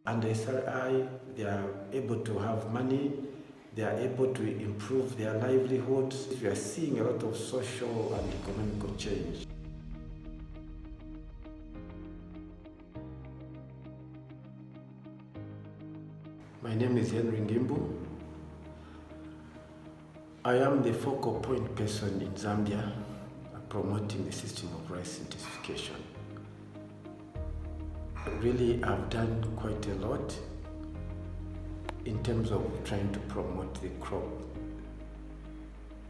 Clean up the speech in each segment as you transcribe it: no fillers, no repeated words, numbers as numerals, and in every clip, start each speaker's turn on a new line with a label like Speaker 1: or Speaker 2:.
Speaker 1: Under SRI, they are able to have money, they are able to improve their livelihoods. We are seeing a lot of social and economical change. My name is Henry Ngimbu. I am the focal point person in Zambia promoting the system of rice intensification. Really, I've done quite a lot in terms of trying to promote the crop,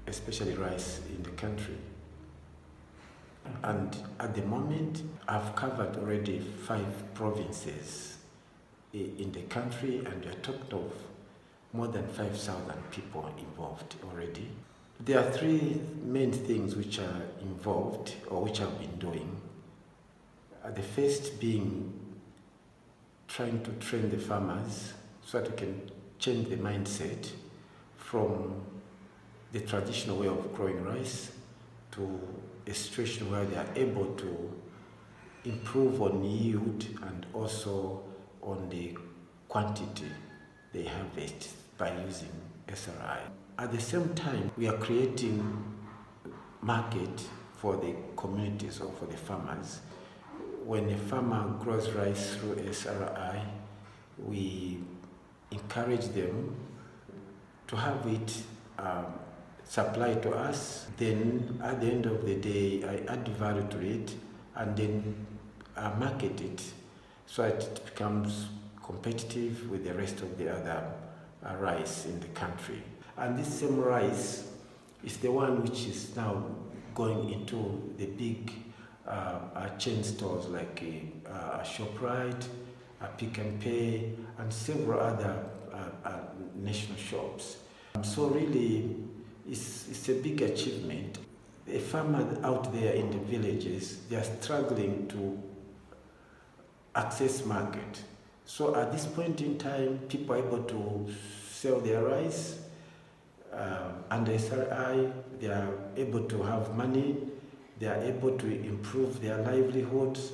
Speaker 1: especially rice in the country. And at the moment, I've covered already 5 provinces in the country, and we're talking of more than 5,000 people involved already. There are 3 main things which are involved, or which I've been doing. The first being trying to train the farmers so that we can change the mindset from the traditional way of growing rice to a situation where they are able to improve on yield and also on the quantity they harvest by using SRI. At the same time, we are creating market for the communities or for the farmers. When a farmer grows rice through SRI, we encourage them to have it supplied to us. Then at the end of the day, I add value to it and then market it so that it becomes competitive with the rest of the other rice in the country. And this same rice is the one which is now going into the big chain stores like ShopRite, Pick and Pay, and several other national shops. So really, it's a big achievement. A farmer out there in the villages, they are struggling to access market. So at this point in time, people are able to sell their rice. Under SRI, they are able to have money, they are able to improve their livelihoods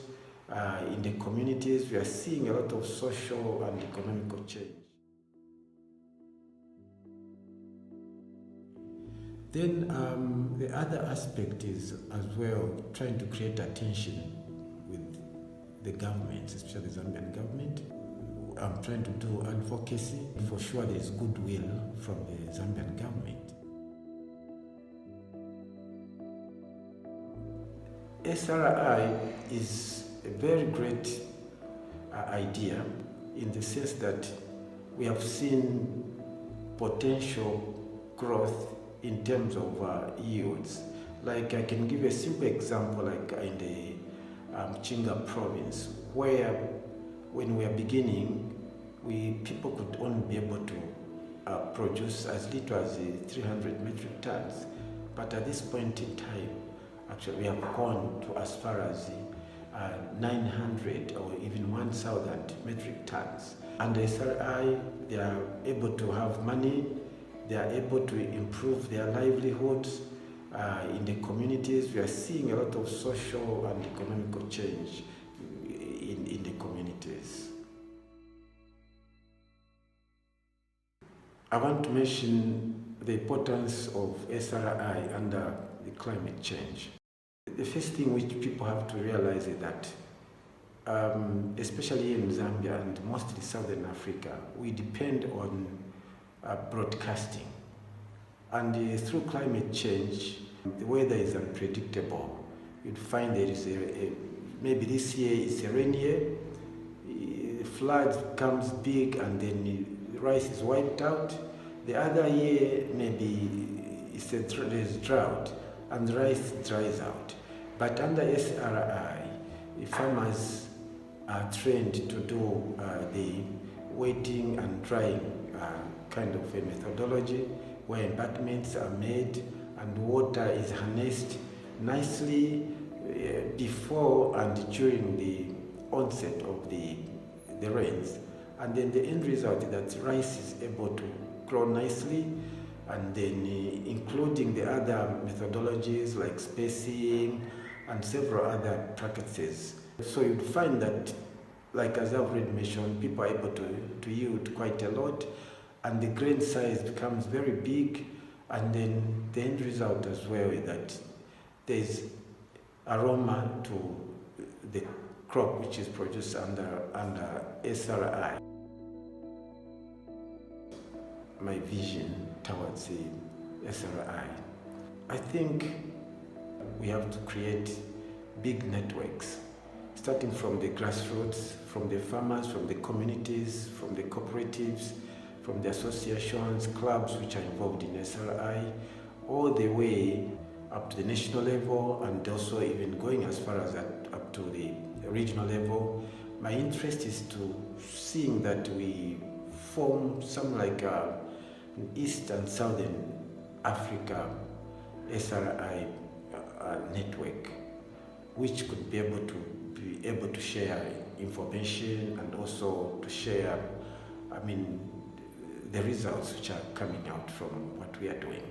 Speaker 1: in the communities. We are seeing a lot of social and economical change. Then the other aspect is as well trying to create attention with the government, especially the Zambian government. I'm trying to do advocacy. For sure there is goodwill from the Zambian government. SRI is a very great idea in the sense that we have seen potential growth in terms of yields. Like I can give a simple example, like in the Chinga province, where when we are beginning, people could only be able to produce as little as 300 metric tons. But at this point in time, actually we have gone to as far as 900 or even 1,000 metric tons. And the SRI, they are able to have money, they are able to improve their livelihoods in the communities. We are seeing a lot of social and economical change in the communities. I want to mention the importance of SRI under the climate change. The first thing which people have to realize is that, especially in Zambia and mostly Southern Africa, we depend on broadcasting. And through climate change, the weather is unpredictable. You'd find there is maybe this year is a rainy year, flood comes big and then the rice is wiped out. The other year maybe there's drought and the rice dries out. But under SRI, the farmers are trained to do the wetting and drying kind of a methodology where embankments are made and water is harnessed nicely before and during the onset of the rains. And then the end result is that rice is able to grow nicely, and then including the other methodologies like spacing and several other practices. So you'd find that like as I've already mentioned, people are able to yield quite a lot, and the grain size becomes very big, and then the end result as well is that there's aroma to the crop which is produced under SRI. My vision towards the SRI, I think we have to create big networks, starting from the grassroots, from the farmers, from the communities, from the cooperatives, from the associations, clubs which are involved in SRI, all the way up to the national level, and also even going as far as up to the regional level. My interest is to seeing that we form some like an East and Southern Africa SRI network, which could be able to share information and also to share, the results which are coming out from what we are doing.